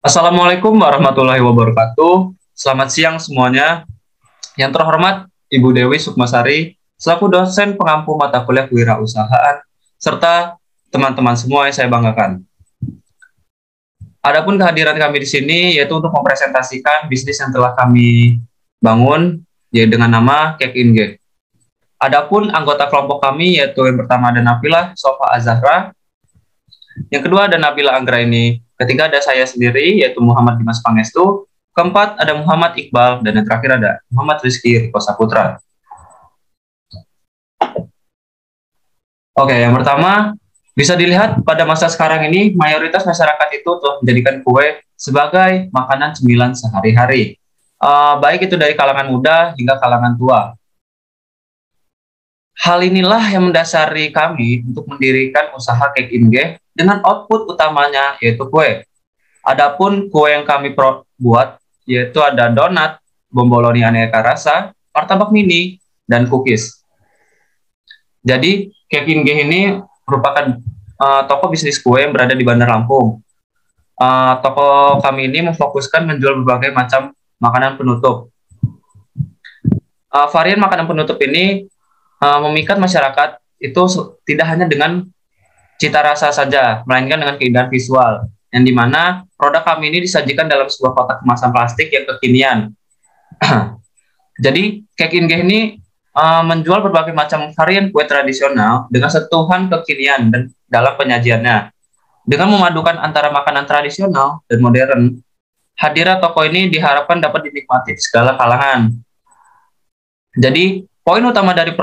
Assalamualaikum warahmatullahi wabarakatuh. Selamat siang semuanya. Yang terhormat Ibu Dewi Sukmasari, selaku dosen pengampu mata kuliah kewirausahaan, serta teman-teman semua yang saya banggakan. Adapun kehadiran kami di sini yaitu untuk mempresentasikan bisnis yang telah kami bangun, yaitu dengan nama Cake in G. Adapun anggota kelompok kami yaitu yang pertama ada Nabila Sofa Azahra, yang kedua ada Nabila Anggraini, ketiga ada saya sendiri yaitu Muhammad Dimas Pangestu, keempat ada Muhammad Iqbal, dan yang terakhir ada Muhammad Rizky Riko Saputra. Oke, yang pertama bisa dilihat pada masa sekarang ini mayoritas masyarakat itu telah menjadikan kue sebagai makanan cemilan sehari-hari. Baik itu dari kalangan muda hingga kalangan tua. Hal inilah yang mendasari kami untuk mendirikan usaha Cake in G dengan output utamanya yaitu kue. Adapun kue yang kami buat yaitu ada donat, bomboloni aneka rasa, martabak mini, dan cookies. Jadi Cake in G ini merupakan toko bisnis kue yang berada di Bandar Lampung. Toko kami ini memfokuskan menjual berbagai macam makanan penutup. Varian makanan penutup ini memikat masyarakat itu tidak hanya dengan cita rasa saja, melainkan dengan keindahan visual, yang dimana produk kami ini disajikan dalam sebuah kotak kemasan plastik yang kekinian. Jadi, Cake in G ini menjual berbagai macam varian kue tradisional dengan sentuhan kekinian dan dalam penyajiannya. Dengan memadukan antara makanan tradisional dan modern, hadirat toko ini diharapkan dapat dinikmati segala kalangan. Jadi, poin utama dari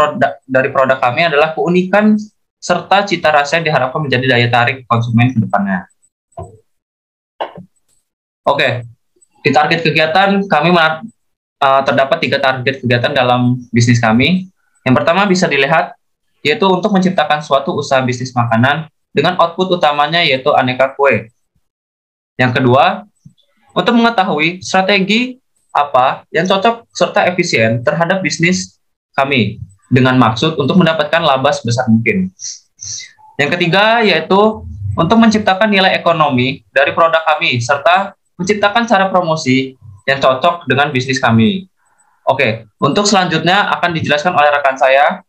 produk kami adalah keunikan serta cita rasa yang diharapkan menjadi daya tarik konsumen ke depannya. Oke, di target kegiatan kami terdapat 3 target kegiatan dalam bisnis kami. Yang pertama bisa dilihat yaitu untuk menciptakan suatu usaha bisnis makanan dengan output utamanya yaitu aneka kue. Yang kedua, untuk mengetahui strategi apa yang cocok serta efisien terhadap bisnis kami dengan maksud untuk mendapatkan laba sebesar mungkin. Yang ketiga yaitu untuk menciptakan nilai ekonomi dari produk kami serta menciptakan cara promosi yang cocok dengan bisnis kami. Oke, untuk selanjutnya akan dijelaskan oleh rekan saya.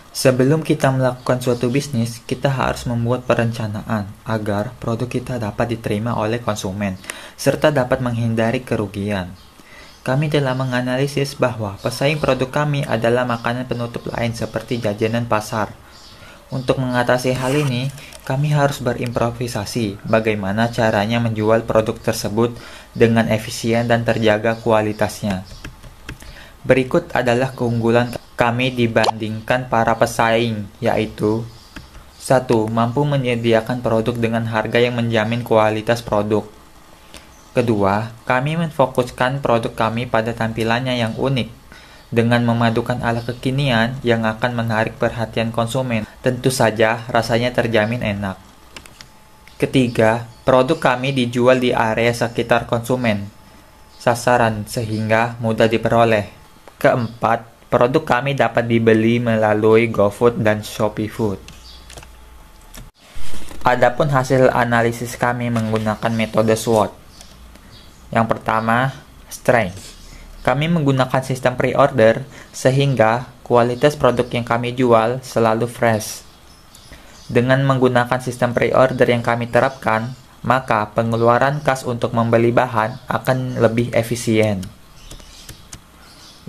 Sebelum kita melakukan suatu bisnis, kita harus membuat perencanaan agar produk kita dapat diterima oleh konsumen, serta dapat menghindari kerugian. Kami telah menganalisis bahwa pesaing produk kami adalah makanan penutup lain seperti jajanan pasar. Untuk mengatasi hal ini, kami harus berimprovisasi bagaimana caranya menjual produk tersebut dengan efisien dan terjaga kualitasnya. Berikut adalah keunggulan kami dibandingkan para pesaing, yaitu 1. Mampu menyediakan produk dengan harga yang menjamin kualitas produk. Kedua, kami memfokuskan produk kami pada tampilannya yang unik, dengan memadukan ala kekinian yang akan menarik perhatian konsumen. Tentu saja rasanya terjamin enak. Ketiga, produk kami dijual di area sekitar konsumen sasaran sehingga mudah diperoleh. Keempat, produk kami dapat dibeli melalui GoFood dan Shopee Food. Adapun hasil analisis kami menggunakan metode SWOT. Yang pertama, strength. Kami menggunakan sistem pre-order sehingga kualitas produk yang kami jual selalu fresh. Dengan menggunakan sistem pre-order yang kami terapkan, maka pengeluaran kas untuk membeli bahan akan lebih efisien.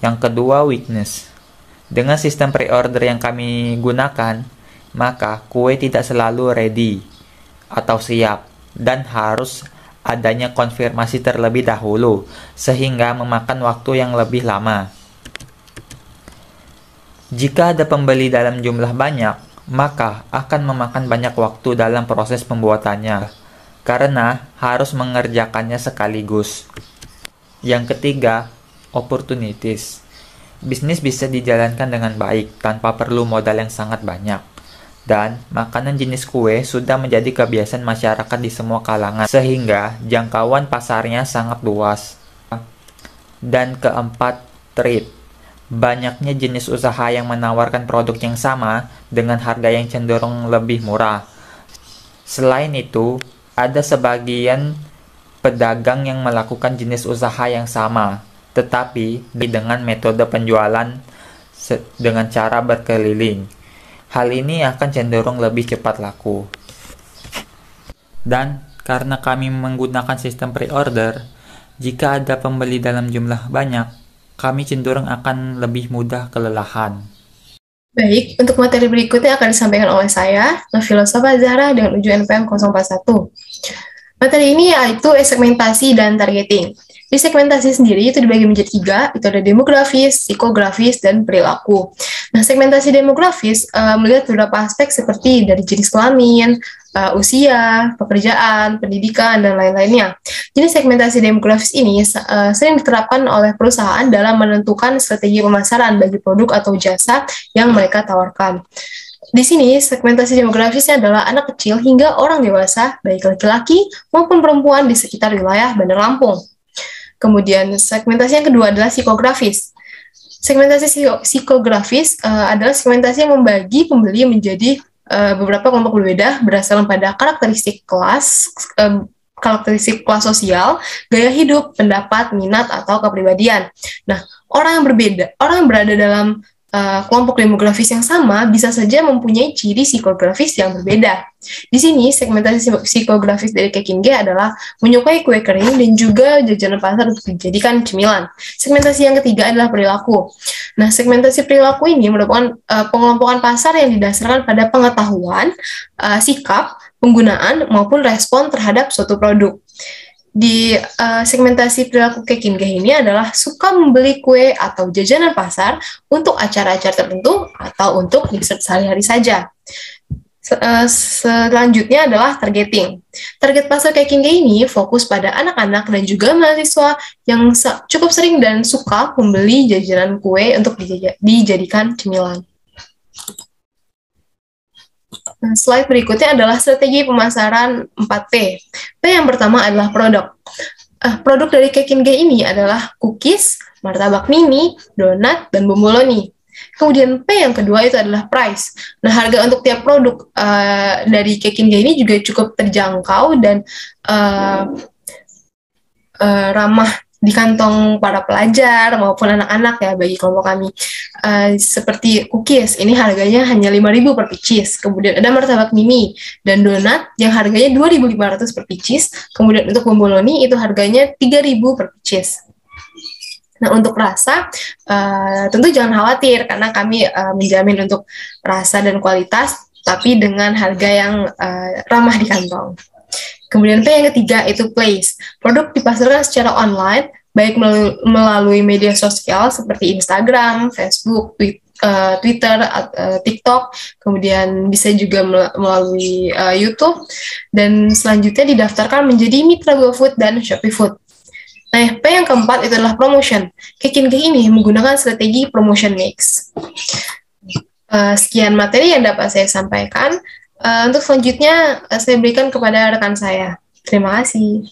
Yang kedua, weakness. Dengan sistem pre-order yang kami gunakan, maka kue tidak selalu ready atau siap dan harus adanya konfirmasi terlebih dahulu, sehingga memakan waktu yang lebih lama. Jika ada pembeli dalam jumlah banyak, maka akan memakan banyak waktu dalam proses pembuatannya, karena harus mengerjakannya sekaligus. Yang ketiga, opportunities. Bisnis bisa dijalankan dengan baik tanpa perlu modal yang sangat banyak. Dan makanan jenis kue sudah menjadi kebiasaan masyarakat di semua kalangan, sehingga jangkauan pasarnya sangat luas. Dan keempat, trade. Banyaknya jenis usaha yang menawarkan produk yang sama dengan harga yang cenderung lebih murah. Selain itu, ada sebagian pedagang yang melakukan jenis usaha yang sama, tetapi dengan metode penjualan dengan cara berkeliling. Hal ini akan cenderung lebih cepat laku. Dan karena kami menggunakan sistem pre-order, jika ada pembeli dalam jumlah banyak, kami cenderung akan lebih mudah kelelahan. Baik, untuk materi berikutnya akan disampaikan oleh saya, Nafila Zahra dengan ujian NPM 041. Materi ini yaitu segmentasi dan targeting. Di segmentasi sendiri itu dibagi menjadi 3, itu ada demografis, psikografis, dan perilaku. Nah, segmentasi demografis melihat beberapa aspek seperti dari jenis kelamin, usia, pekerjaan, pendidikan, dan lain-lainnya. Jadi segmentasi demografis ini sering diterapkan oleh perusahaan dalam menentukan strategi pemasaran bagi produk atau jasa yang mereka tawarkan. Di sini, segmentasi demografisnya adalah anak kecil hingga orang dewasa, baik laki-laki maupun perempuan di sekitar wilayah Bandar Lampung. Kemudian, segmentasi yang kedua adalah psikografis. Segmentasi psikografis adalah segmentasi yang membagi pembeli menjadi beberapa kelompok berbeda berdasarkan pada karakteristik kelas sosial, gaya hidup, pendapat, minat, atau kepribadian. Nah, orang yang berada dalam kelompok demografis yang sama bisa saja mempunyai ciri psikografis yang berbeda. Di sini, segmentasi psikografis dari Kekinge adalah menyukai kue kering dan juga jajanan pasar untuk dijadikan cemilan. Segmentasi yang ketiga adalah perilaku. Nah, segmentasi perilaku ini merupakan pengelompokan pasar yang didasarkan pada pengetahuan, sikap, penggunaan, maupun respon terhadap suatu produk. Di segmentasi perilaku Kekinge ini adalah suka membeli kue atau jajanan pasar untuk acara-acara tertentu atau untuk dessert sehari-hari saja. Selanjutnya adalah targeting. Target pasar Kekinge ini fokus pada anak-anak dan juga mahasiswa yang cukup sering dan suka membeli jajanan kue untuk dijadikan cemilan. Slide berikutnya adalah strategi pemasaran 4P. P yang pertama adalah produk. Produk dari Kekinge ini adalah cookies, martabak mini, donat, dan bomboloni. Kemudian P yang kedua itu adalah price. Nah, harga untuk tiap produk dari Kekinge ini juga cukup terjangkau dan ramah di kantong para pelajar maupun anak-anak ya bagi kelompok kami. Seperti cookies, ini harganya hanya 5.000 per pieces. Kemudian ada martabak mini dan donat yang harganya 2.500 per pieces. Kemudian untuk bomboloni itu harganya 3.000 per pieces. Nah, untuk rasa, tentu jangan khawatir karena kami menjamin untuk rasa dan kualitas, tapi dengan harga yang ramah di kantong. Kemudian P yang ketiga itu place. Produk dipasarkan secara online, baik melalui media sosial seperti Instagram, Facebook, Twitter, TikTok, kemudian bisa juga melalui YouTube, dan selanjutnya didaftarkan menjadi Mitra GoFood dan Shopee Food. Nah, P yang keempat itu adalah promotion. Kekinge ini menggunakan strategi promotion mix. Sekian materi yang dapat saya sampaikan. Untuk selanjutnya, saya berikan kepada rekan saya. Terima kasih.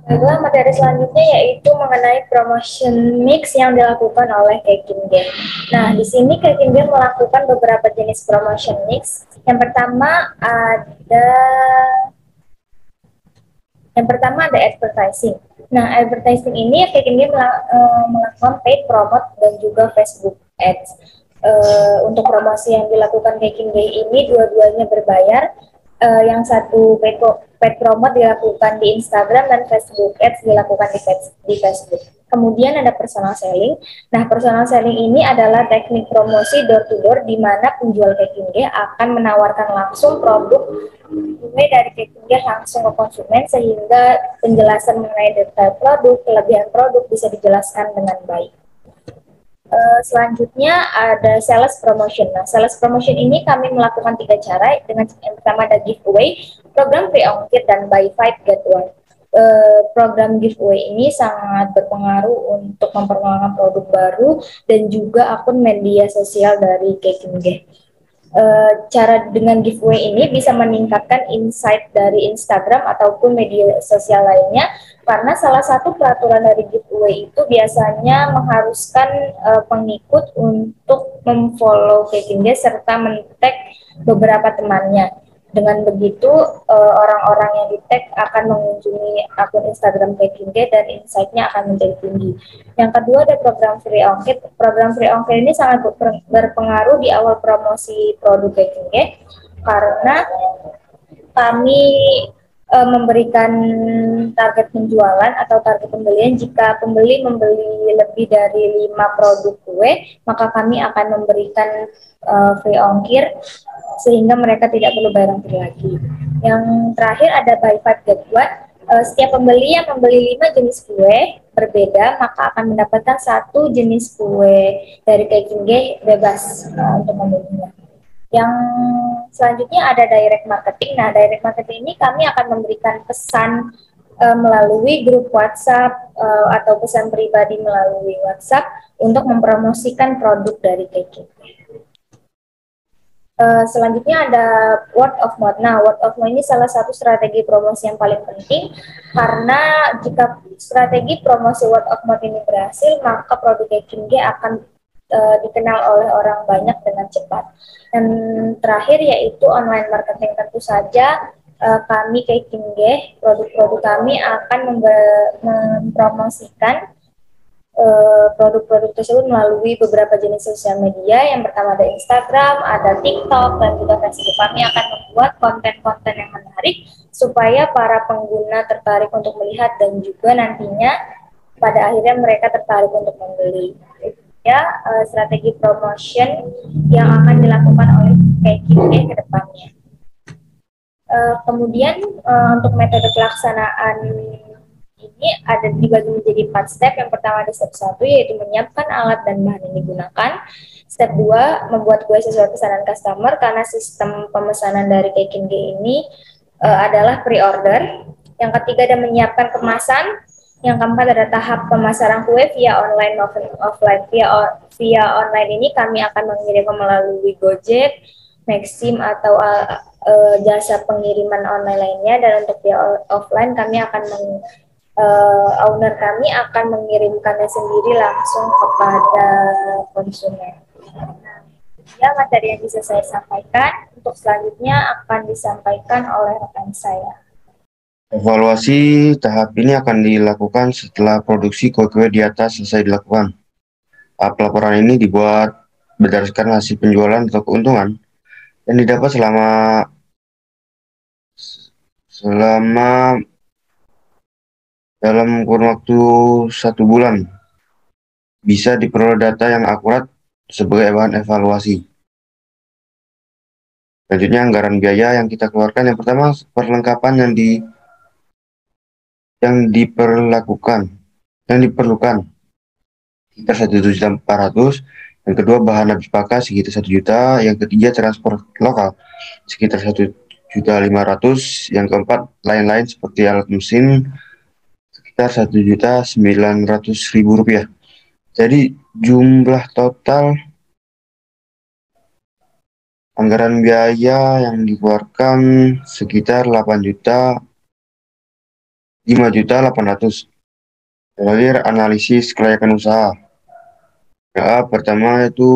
Baiklah, materi selanjutnya yaitu mengenai promotion mix yang dilakukan oleh Kekinge. Nah, di sini Kekinge melakukan beberapa jenis promotion mix. Yang pertama ada advertising. Nah, advertising ini Kekinge melakukan paid promote dan juga Facebook Ads. Untuk promosi yang dilakukan Kekinge ini dua-duanya berbayar. Yang satu paid promote dilakukan di Instagram dan Facebook Ads dilakukan di Facebook. Kemudian ada personal selling. Nah, personal selling ini adalah teknik promosi door to door di mana penjual Kekinge akan menawarkan langsung produk mulai dari Kekinge langsung ke konsumen sehingga penjelasan mengenai detail produk, kelebihan produk bisa dijelaskan dengan baik. Selanjutnya ada sales promotion. Nah, sales promotion ini kami melakukan 3 cara. Dengan yang pertama ada giveaway, program free ongkir, dan buy 5 get 1. Program giveaway ini sangat berpengaruh untuk memperkenalkan produk baru dan juga akun media sosial dari Kekinge. Cara dengan giveaway ini bisa meningkatkan insight dari Instagram ataupun media sosial lainnya, karena salah satu peraturan dari giveaway itu biasanya mengharuskan pengikut untuk memfollow Kekinge serta men-tag beberapa temannya. Dengan begitu, orang-orang yang di-tag akan mengunjungi akun Instagram Keking G dan insight-nya akan menjadi tinggi. Yang kedua ada program free ongkir. Program free ongkir ini sangat berpengaruh di awal promosi produk Keking G karena kami memberikan target penjualan atau target pembelian. Jika pembeli membeli lebih dari 5 produk kue, maka kami akan memberikan free ongkir sehingga mereka tidak perlu bayar ongkir lagi. Yang terakhir ada buy 5 get 1. Setiap pembeli yang membeli 5 jenis kue berbeda, maka akan mendapatkan 1 jenis kue dari Keking G bebas untuk membelinya. Yang selanjutnya ada direct marketing. Nah, direct marketing ini kami akan memberikan pesan melalui grup WhatsApp atau pesan pribadi melalui WhatsApp untuk mempromosikan produk dari Keking. Selanjutnya ada word of mouth. Nah, word of mouth ini salah satu strategi promosi yang paling penting karena jika strategi promosi word of mouth ini berhasil, maka produk Keking G akan dikenal oleh orang banyak dengan cepat. Dan terakhir yaitu online marketing. Tentu saja kami Keking G, produk-produk kami akan mempromosikan produk-produk tersebut melalui beberapa jenis sosial media. Yang pertama ada Instagram, ada TikTok, dan juga Facebook. Kami akan membuat konten-konten yang menarik supaya para pengguna tertarik untuk melihat dan juga nantinya pada akhirnya mereka tertarik untuk membeli. Ya, strategi promotion yang akan dilakukan oleh Keking G ke depannya. Kemudian untuk metode pelaksanaan ini ada dibagi menjadi 4 step. Yang pertama ada step 1 yaitu menyiapkan alat dan bahan yang digunakan. Step 2 membuat kue sesuai pesanan customer karena sistem pemesanan dari Keking G ini adalah pre-order. Yang ketiga ada menyiapkan kemasan. Yang keempat ada tahap pemasaran kue via online maupun offline. Via online ini kami akan mengirimkan melalui Gojek, Maxim atau jasa pengiriman online lainnya. Dan untuk via offline kami akan owner kami akan mengirimkannya sendiri langsung kepada konsumen. Ya, materi yang bisa saya sampaikan. Untuk selanjutnya akan disampaikan oleh rekan saya. Evaluasi tahap ini akan dilakukan setelah produksi kue-kue di atas selesai dilakukan. Pelaporan ini dibuat berdasarkan hasil penjualan atau keuntungan yang didapat selama dalam kurun waktu 1 bulan. Bisa diperoleh data yang akurat sebagai bahan evaluasi. Selanjutnya anggaran biaya yang kita keluarkan. Yang pertama perlengkapan yang diperlukan sekitar 1.400.000. Yang kedua bahan habis pakai sekitar 1 juta. Yang ketiga transport lokal sekitar 1.500.000. Yang keempat lain-lain seperti alat mesin sekitar 1.900.000 rupiah. Jadi jumlah total anggaran biaya yang dikeluarkan sekitar 5.800.000. Terakhir analisis kelayakan usaha. Ya, pertama itu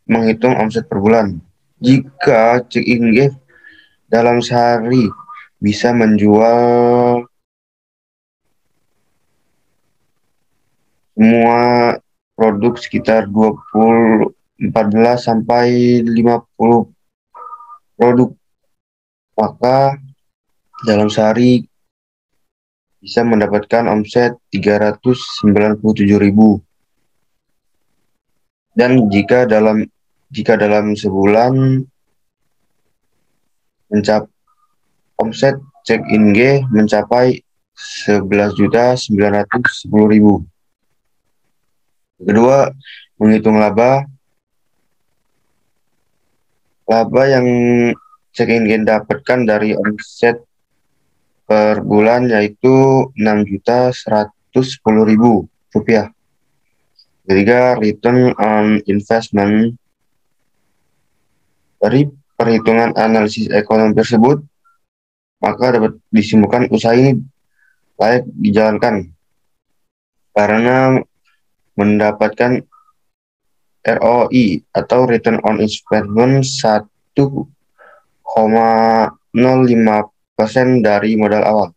menghitung omset per bulan. Jika Keking G dalam sehari bisa menjual semua produk sekitar 14 sampai 50 produk, maka dalam sehari bisa mendapatkan omset 397.000. Dan jika dalam sebulan omset Keking G mencapai 11.910.000. Kedua, menghitung laba yang Keking G dapatkan dari omset per bulan yaitu 6.110.000 rupiah. Ketiga, return on investment. Dari perhitungan analisis ekonomi tersebut, maka dapat disimpulkan usaha ini layak dijalankan karena mendapatkan ROI atau return on investment 1,5 0,5% dari modal awal.